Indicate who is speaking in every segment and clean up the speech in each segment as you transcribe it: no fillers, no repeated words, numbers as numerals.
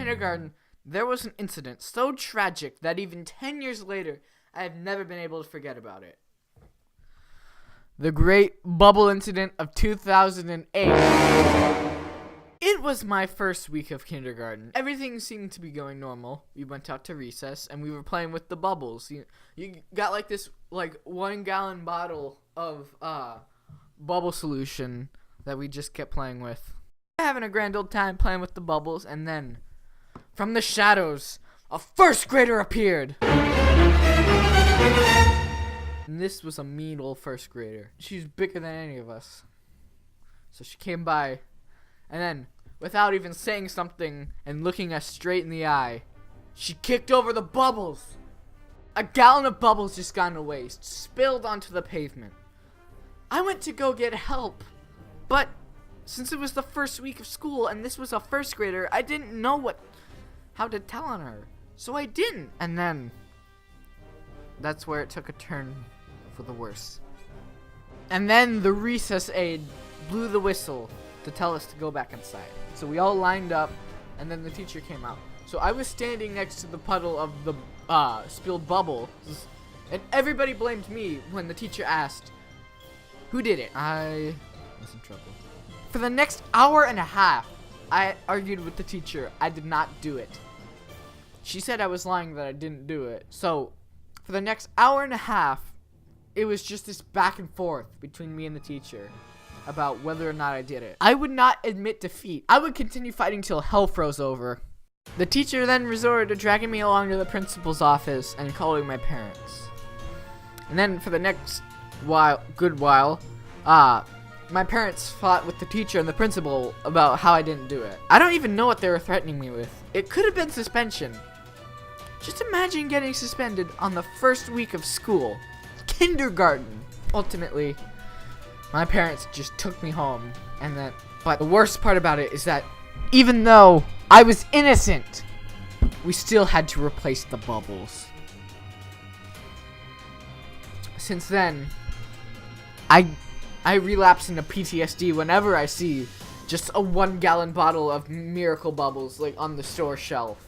Speaker 1: kindergarten, there was an incident so tragic that even 10 years later, I have never been able to forget about it. The Great Bubble Incident of 2008. It was my first week of kindergarten. Everything seemed to be going normal. We went out to recess and we were playing with the bubbles. You got like this 1 gallon bottle of bubble solution that we just kept playing with. Having a grand old time playing with the bubbles, and then from the shadows, a first grader appeared. And this was a mean old first grader. She's bigger than any of us. So she came by, and then, without even saying something and looking us straight in the eye, she kicked over the bubbles. A gallon of bubbles just got in a waste, spilled onto the pavement. I went to go get help, but since it was the first week of school and this was a first grader, I didn't know how to tell on her. So I didn't. And then that's where it took a turn for the worse. And then the recess aide blew the whistle to tell us to go back inside. So we all lined up, and then the teacher came out. So I was standing next to the puddle of the spilled bubble, and everybody blamed me when the teacher asked, "Who did it?" I was in trouble. For the next hour and a half, I argued with the teacher. I did not do it. She said I was lying that I didn't do it. So for the next hour and a half, it was just this back and forth between me and the teacher about whether or not I did it. I would not admit defeat. I would continue fighting till hell froze over. The teacher then resorted to dragging me along to the principal's office and calling my parents. And then for the next good while, my parents fought with the teacher and the principal about how I didn't do it. I don't even know what they were threatening me with. It could have been suspension. Just imagine getting suspended on the first week of school. Kindergarten. Ultimately, my parents just took me home, but the worst part about it is that even though I was innocent, we still had to replace the bubbles. Since then, I relapse into PTSD whenever I see just a 1 gallon bottle of Miracle Bubbles on the store shelf.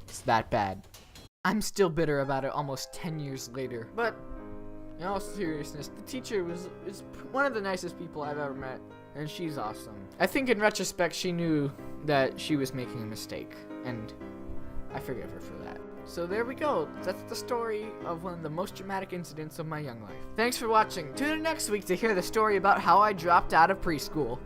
Speaker 1: It's that bad. I'm still bitter about it almost 10 years later. But in all seriousness, the teacher is one of the nicest people I've ever met, and she's awesome. I think in retrospect, she knew that she was making a mistake, and I forgive her for that. So there we go. That's the story of one of the most dramatic incidents of my young life. Thanks for watching. Tune in next week to hear the story about how I dropped out of preschool.